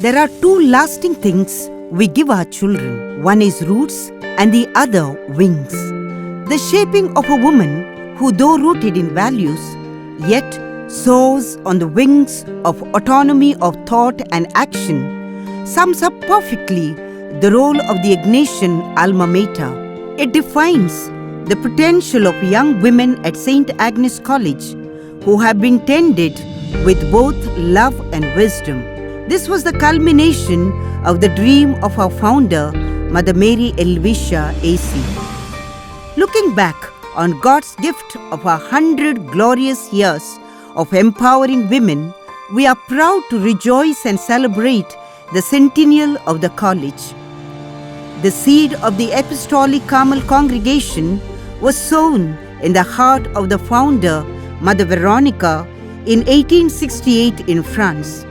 There are two lasting things we give our children. One is roots and the other wings. The shaping of a woman who, though rooted in values, yet soars on the wings of autonomy of thought and action, sums up perfectly the role of the Ignatian alma mater. It defines the potential of young women at St. Agnes College who have been tended with both love and wisdom. This was the culmination of the dream of our founder, Mother Mary Elvicia AC. Looking back on God's gift of 100 glorious years of empowering women, we are proud to rejoice and celebrate the centennial of the college. The seed of the Apostolic Carmel congregation was sown in the heart of the founder, Mother Veronica, in 1868 in France.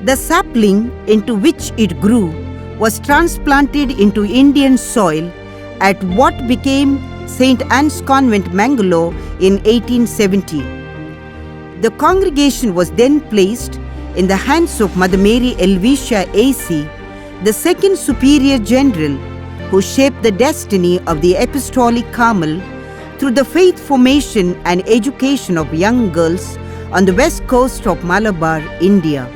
The sapling into which it grew was transplanted into Indian soil at what became St. Anne's Convent, Mangalore in 1870. The congregation was then placed in the hands of Mother Mary Elvicia AC, the second Superior General, who shaped the destiny of the Apostolic Carmel through the faith formation and education of young girls on the west coast of Malabar, India.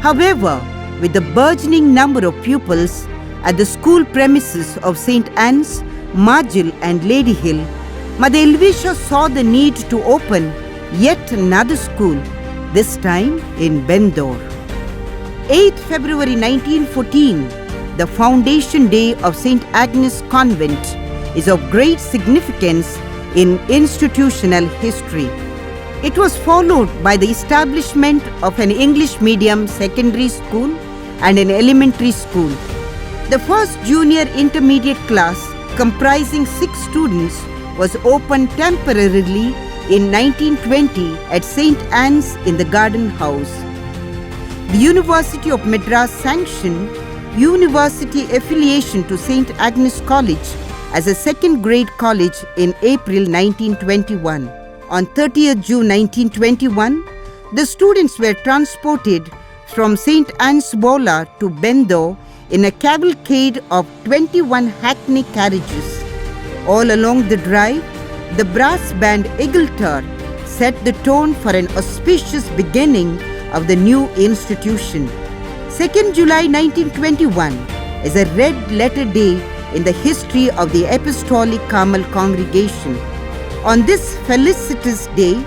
However, with the burgeoning number of pupils at the school premises of St. Anne's, Margil and Lady Hill, Mother Elvicia saw the need to open yet another school, this time in Bendore. 8th February 1914, the foundation day of St. Agnes Convent, is of great significance in institutional history. It was followed by the establishment of an English medium secondary school and an elementary school. The first junior intermediate class, comprising 6 students, was opened temporarily in 1920 at St. Anne's in the Garden House. The University of Madras sanctioned university affiliation to St. Agnes College as a second-grade college in April 1921. On 30th June 1921, the students were transported from St. Anne's Bola to Bendore in a cavalcade of 21 hackney carriages. All along the drive, the brass band Eagletar set the tone for an auspicious beginning of the new institution. 2nd July 1921 is a red-letter day in the history of the Apostolic Carmel congregation. On this felicitous day,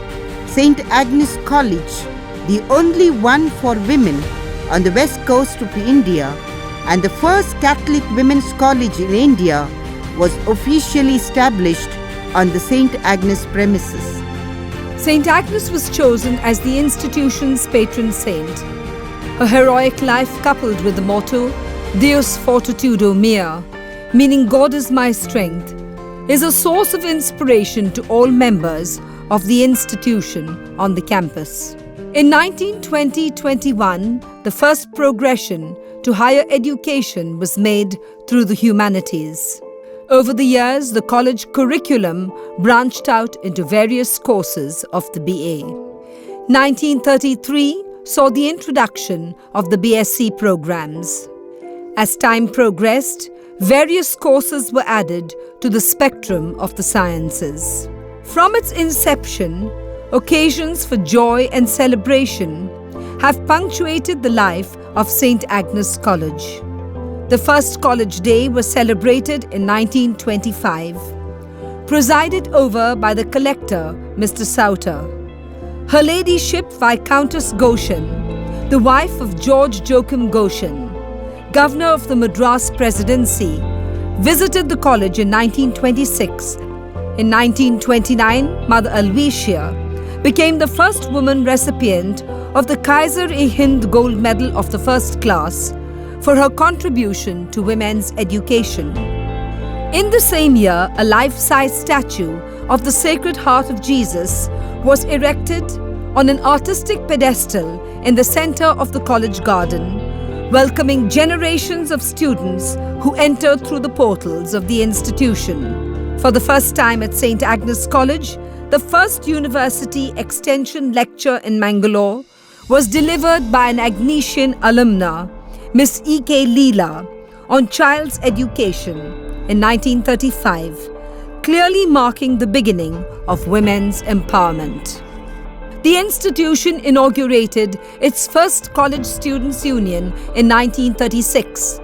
St. Agnes College, the only one for women on the west coast of India and the first Catholic women's college in India, was officially established on the St. Agnes premises. St. Agnes was chosen as the institution's patron saint. Her heroic life, coupled with the motto, Deus fortitudo mea, meaning God is my strength, is a source of inspiration to all members of the institution on the campus. In 1920-21, the first progression to higher education was made through the humanities. Over the years, the college curriculum branched out into various courses of the BA. 1933 saw the introduction of the BSc programs. As time progressed, various courses were added to the spectrum of the sciences. From its inception, occasions for joy and celebration have punctuated the life of St. Agnes College. The first college day was celebrated in 1925, presided over by the collector, Mr. Sauter. Her Ladyship Viscountess Goshen, the wife of George Joachim Goshen, Governor of the Madras Presidency, visited the college in 1926. In 1929, Mother Elvicia became the first woman recipient of the Kaiser-i-Hind Gold Medal of the First Class for her contribution to women's education. In the same year, a life-size statue of the Sacred Heart of Jesus was erected on an artistic pedestal in the center of the college garden, welcoming generations of students who entered through the portals of the institution. For the first time at St. Agnes College, the first university extension lecture in Mangalore was delivered by an Agnesian alumna, Miss E.K. Leela, on child's education in 1935, clearly marking the beginning of women's empowerment. The institution inaugurated its first College Students' Union in 1936.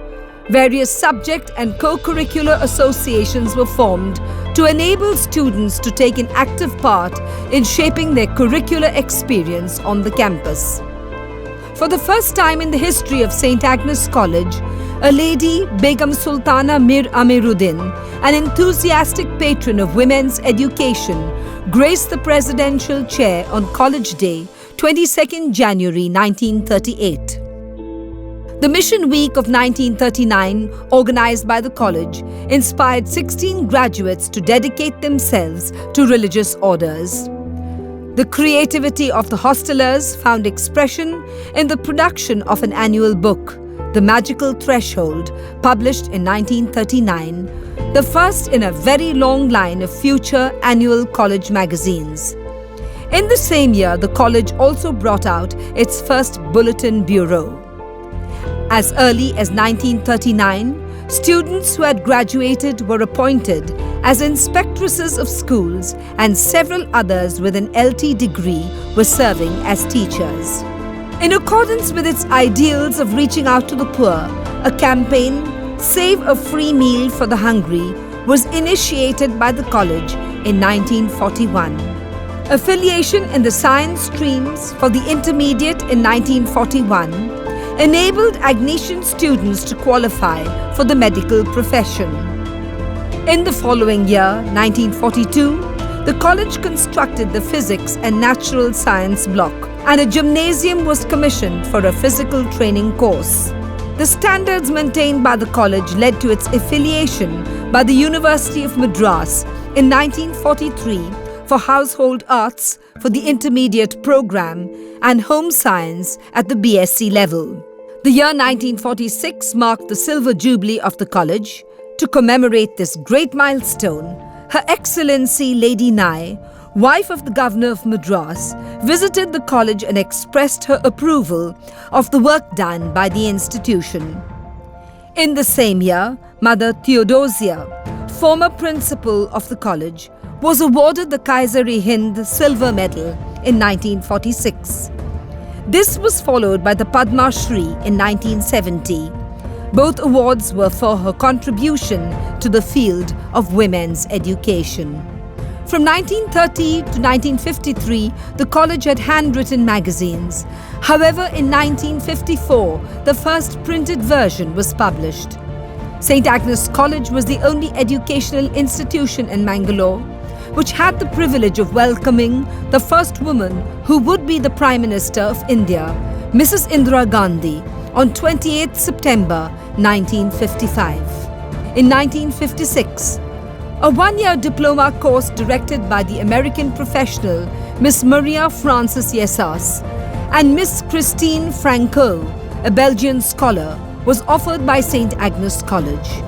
Various subject and co-curricular associations were formed to enable students to take an active part in shaping their curricular experience on the campus. For the first time in the history of St. Agnes College, a lady, Begum Sultana Mir Amiruddin, an enthusiastic patron of women's education, graced the presidential chair on College Day, 22nd January 1938. The Mission Week of 1939, organized by the college, inspired 16 graduates to dedicate themselves to religious orders. The creativity of the hostelers found expression in the production of an annual book, The Magical Threshold, published in 1939, the first in a very long line of future annual college magazines. In the same year, the college also brought out its first bulletin bureau. As early as 1939, students who had graduated were appointed as inspectresses of schools, and several others with an LT degree were serving as teachers. In accordance with its ideals of reaching out to the poor, a campaign, Save a Free Meal for the Hungry, was initiated by the college in 1941. Affiliation in the science streams for the intermediate in 1941 enabled Agnesian students to qualify for the medical profession. In the following year, 1942, the college constructed the Physics and Natural Science block, and a gymnasium was commissioned for a physical training course. The standards maintained by the college led to its affiliation by the University of Madras in 1943 for Household Arts for the intermediate program and Home Science at the BSc level. The year 1946 marked the silver jubilee of the college. To commemorate this great milestone, Her Excellency Lady Nai, wife of the Governor of Madras, visited the college and expressed her approval of the work done by the institution. In the same year, Mother Theodosia, former principal of the college, was awarded the Kaiser-i-Hind Silver Medal in 1946. This was followed by the Padma Shri in 1970. Both awards were for her contribution to the field of women's education. From 1930 to 1953, the college had handwritten magazines. However, in 1954, the first printed version was published. St. Agnes College was the only educational institution in Mangalore which had the privilege of welcoming the first woman who would be the Prime Minister of India, Mrs. Indira Gandhi, on 28 September 1955. In 1956, a one-year diploma course directed by the American professional Miss Maria Frances Yessas and Miss Christine Franco, a Belgian scholar, was offered by St. Agnes College.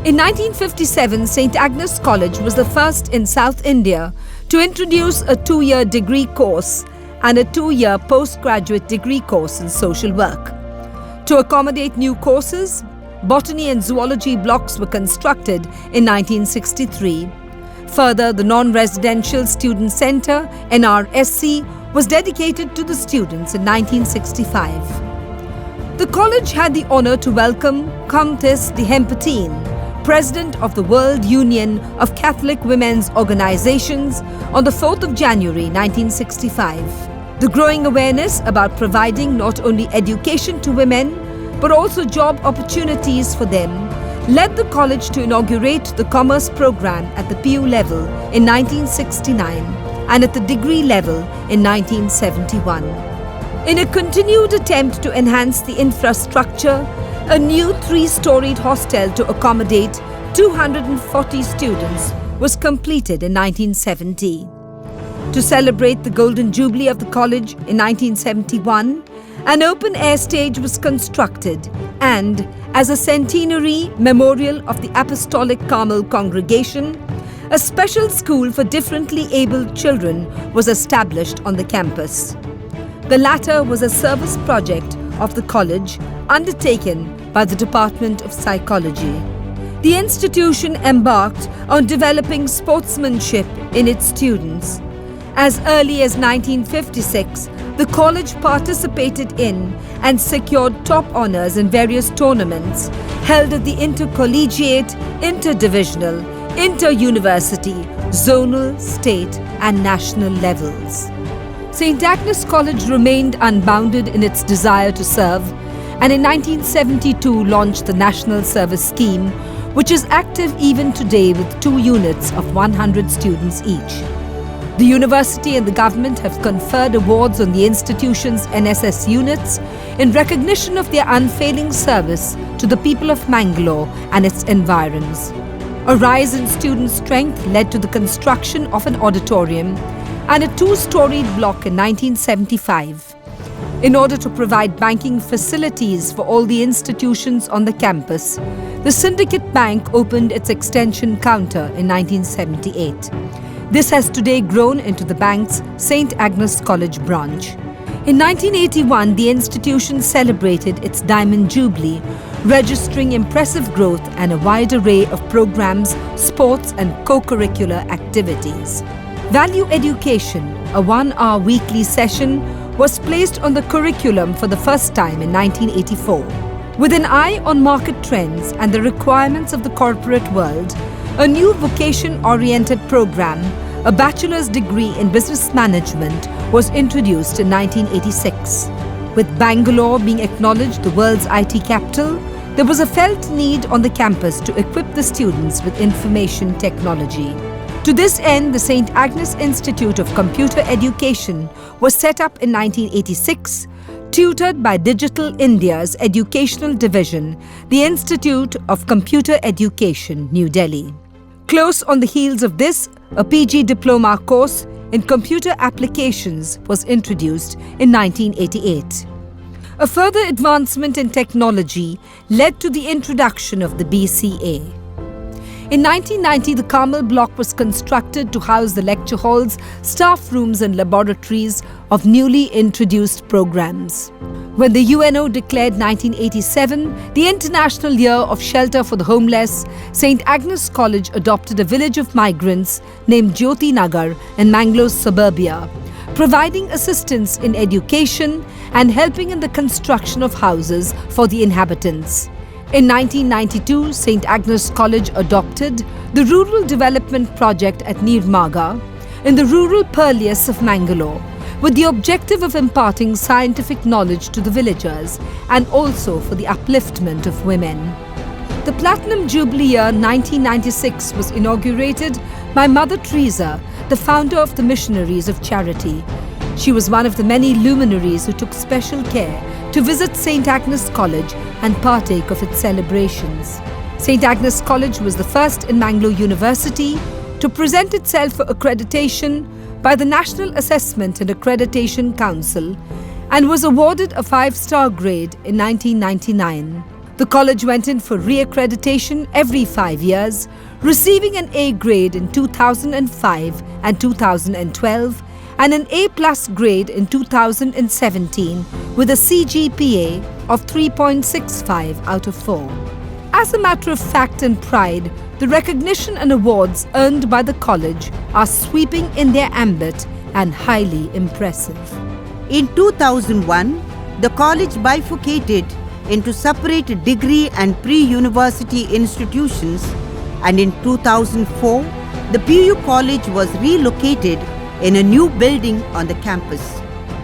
In 1957, St. Agnes College was the first in South India to introduce a 2-year degree course and a 2-year postgraduate degree course in social work. To accommodate new courses, botany and zoology blocks were constructed in 1963. Further, the Non-Residential Student Centre, NRSC, was dedicated to the students in 1965. The college had the honour to welcome Countess de Hempatine, President of the World Union of Catholic Women's Organizations, on the 4th of January 1965. The growing awareness about providing not only education to women, but also job opportunities for them, led the college to inaugurate the commerce program at the PU level in 1969 and at the degree level in 1971. In a continued attempt to enhance the infrastructure, a new 3-storied hostel to accommodate 240 students was completed in 1970. To celebrate the Golden Jubilee of the college in 1971, an open-air stage was constructed and, as a centenary memorial of the Apostolic Carmel congregation, a special school for differently abled children was established on the campus. The latter was a service project of the college undertaken by the Department of Psychology. The institution embarked on developing sportsmanship in its students. As early as 1956, the college participated in and secured top honours in various tournaments held at the intercollegiate, interdivisional, inter-university, zonal, state and national levels. St. Agnes College remained unbounded in its desire to serve, and in 1972 launched the National Service Scheme, which is active even today with 2 units of 100 students each. The university and the government have conferred awards on the institution's NSS units in recognition of their unfailing service to the people of Mangalore and its environs. A rise in student strength led to the construction of an auditorium and a 2-storied block in 1975. In order to provide banking facilities for all the institutions on the campus, the Syndicate Bank opened its extension counter in 1978. This has today grown into the bank's St. Agnes College branch. In 1981, the institution celebrated its Diamond Jubilee, registering impressive growth and a wide array of programs, sports and co-curricular activities. Value Education, a 1-hour weekly session, was placed on the curriculum for the first time in 1984. With an eye on market trends and the requirements of the corporate world, a new vocation-oriented program, a bachelor's degree in business management, was introduced in 1986. With Bangalore being acknowledged the world's IT capital, there was a felt need on the campus to equip the students with information technology. To this end, the St. Agnes Institute of Computer Education was set up in 1986, tutored by Digital India's educational division, the Institute of Computer Education, New Delhi. Close on the heels of this, a PG diploma course in computer applications was introduced in 1988. A further advancement in technology led to the introduction of the BCA. In 1990, the Carmel block was constructed to house the lecture halls, staff rooms and laboratories of newly introduced programs. When the UNO declared 1987 the International Year of Shelter for the Homeless, St. Agnes College adopted a village of migrants named Jyoti Nagar in Mangalore's suburbia, providing assistance in education and helping in the construction of houses for the inhabitants. In 1992, St. Agnes College adopted the Rural Development Project at Nirmaga in the rural purlieus of Mangalore, with the objective of imparting scientific knowledge to the villagers and also for the upliftment of women. The Platinum Jubilee year 1996 was inaugurated by Mother Teresa, the founder of the Missionaries of Charity. She was one of the many luminaries who took special care to visit St. Agnes College and partake of its celebrations. St. Agnes College was the first in Mangalore University to present itself for accreditation by the National Assessment and Accreditation Council and was awarded a 5-star grade in 1999. The college went in for re-accreditation every 5 years, receiving an A grade in 2005 and 2012 and an A+ grade in 2017 with a CGPA of 3.65 out of 4. As a matter of fact and pride, the recognition and awards earned by the college are sweeping in their ambit and highly impressive. In 2001, the college bifurcated into separate degree and pre-university institutions, and in 2004, the PU College was relocated in a new building on the campus.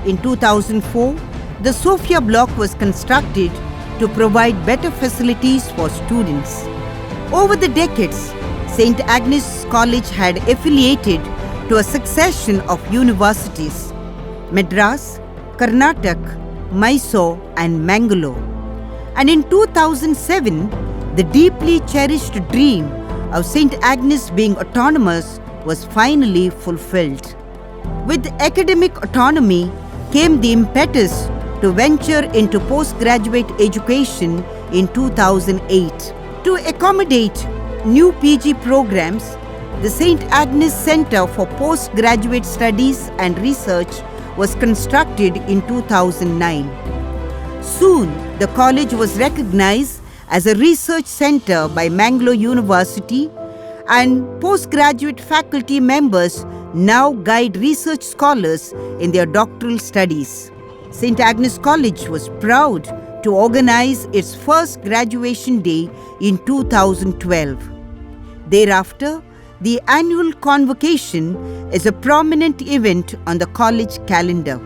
In 2004, the Sophia block was constructed to provide better facilities for students. Over the decades, St. Agnes College had affiliated to a succession of universities: Madras, Karnataka, Mysore and Mangalore. And in 2007, the deeply cherished dream of St. Agnes being autonomous was finally fulfilled. With academic autonomy came the impetus to venture into postgraduate education in 2008. To accommodate new PG programs, the St. Agnes Center for Postgraduate Studies and Research was constructed in 2009. Soon, the college was recognized as a research center by Mangalore University, and postgraduate faculty members now guide research scholars in their doctoral studies. St. Agnes College was proud to organize its first graduation day in 2012. Thereafter, the annual convocation is a prominent event on the college calendar.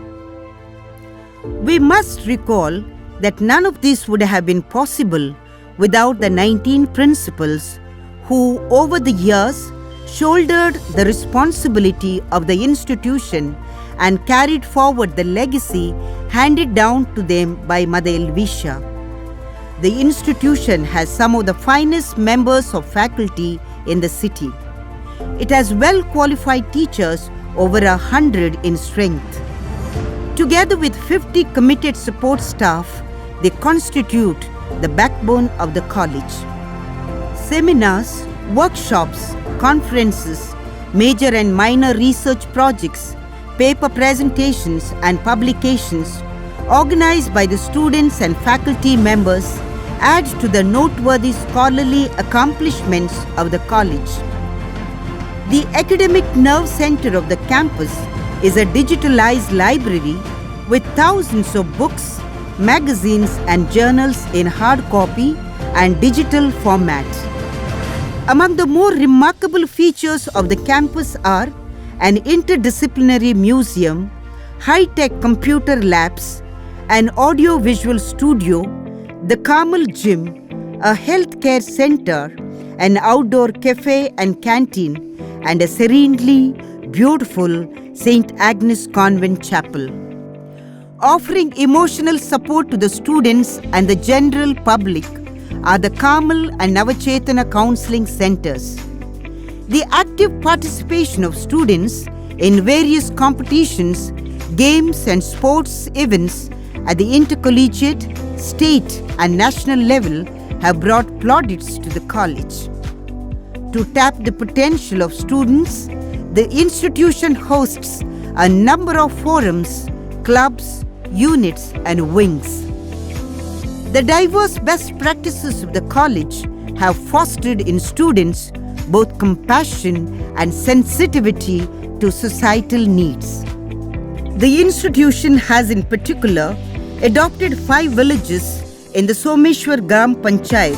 We must recall that none of this would have been possible without the 19 principals who, over the years, shouldered the responsibility of the institution and carried forward the legacy handed down to them by Mother Helvetia. The institution has some of the finest members of faculty in the city. It has well-qualified teachers, over 100 in strength. Together with 50 committed support staff, they constitute the backbone of the college. Seminars, workshops, conferences, major and minor research projects, paper presentations and publications organized by the students and faculty members add to the noteworthy scholarly accomplishments of the college. The academic nerve center of the campus is a digitalized library with thousands of books, magazines and journals in hard copy and digital format. Among the more remarkable features of the campus are an interdisciplinary museum, high-tech computer labs, an audio-visual studio, the Carmel Gym, a healthcare center, an outdoor cafe and canteen, and a serenely beautiful St. Agnes Convent Chapel. Offering emotional support to the students and the general public are the Carmel and Navachetana counseling centers. The active participation of students in various competitions, games and sports events at the intercollegiate, state and national level have brought plaudits to the college. To tap the potential of students, the institution hosts a number of forums, clubs, units and wings. The diverse best practices of the college have fostered in students both compassion and sensitivity to societal needs. The institution has in particular adopted 5 villages in the Someshwar Gram Panchayat,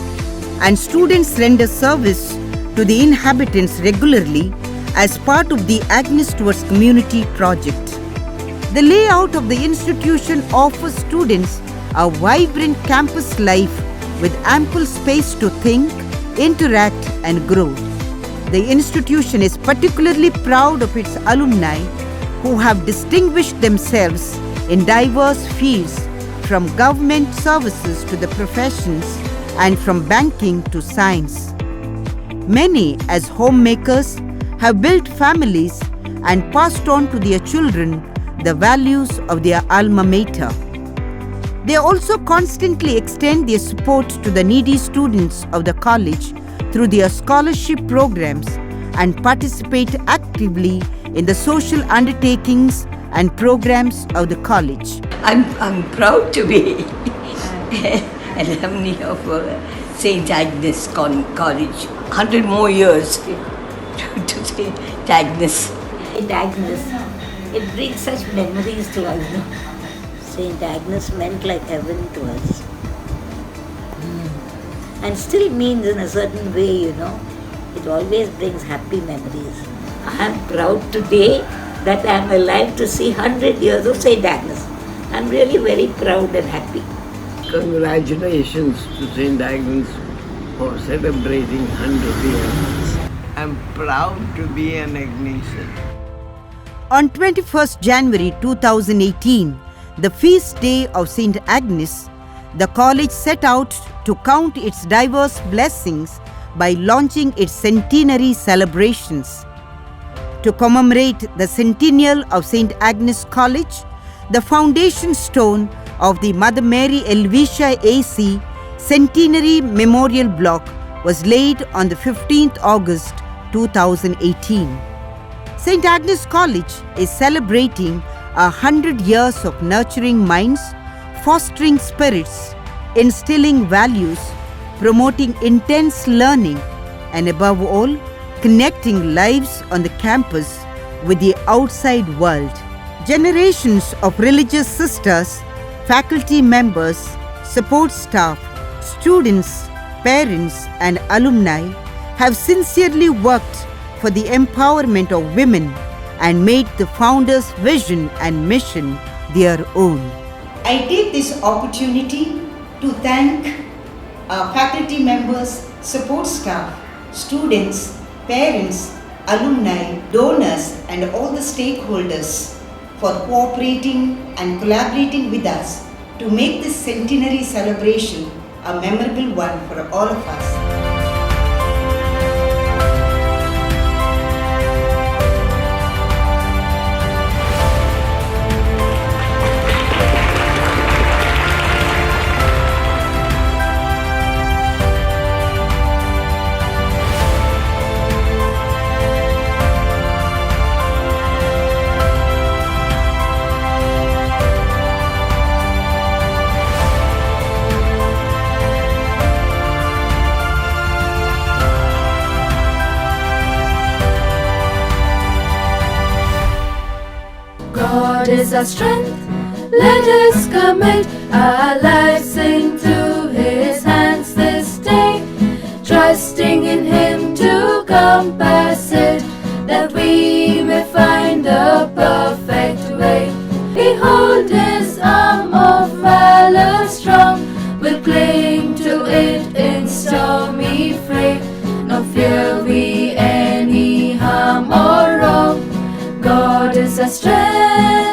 and students render service to the inhabitants regularly as part of the Agnes Towards Community project. The layout of the institution offers students a vibrant campus life with ample space to think, interact and grow. The institution is particularly proud of its alumni who have distinguished themselves in diverse fields, from government services to the professions and from banking to science. Many, as homemakers, have built families and passed on to their children the values of their alma mater. They also constantly extend their support to the needy students of the college through their scholarship programs and participate actively in the social undertakings and programs of the college. I'm proud to be alumni of St. Agnes College. 100 more years to St. Agnes. St. Agnes, it brings such memories to us, no? St. Agnes meant like heaven to us. And still means in a certain way, you know. It always brings happy memories. I am proud today that I am alive to see 100 years of St. Agnes. I am really very proud and happy. Congratulations to St. Agnes for celebrating 100 years. I'm proud to be an Agnesian. On 21st January 2018, the feast day of St. Agnes, the college set out to count its diverse blessings by launching its centenary celebrations. To commemorate the centennial of St. Agnes College, the foundation stone of the Mother Mary Helvetia AC Centenary Memorial Block was laid on the 15th August 2018. St. Agnes College is celebrating 100 years of nurturing minds, fostering spirits, instilling values, promoting intense learning, and above all, connecting lives on the campus with the outside world. Generations of religious sisters, faculty members, support staff, students, parents, and alumni have sincerely worked for the empowerment of women and made the founders' vision and mission their own. I take this opportunity to thank our faculty members, support staff, students, parents, alumni, donors, and all the stakeholders for cooperating and collaborating with us to make this centenary celebration a memorable one for all of us. God is our strength, let us commit our lives into His hands this day, trusting in Him to compass it, that we may find the perfect way. Behold His arm of valor strong, we'll cling to it in stormy fray, nor fear we any harm or wrong. God is our strength.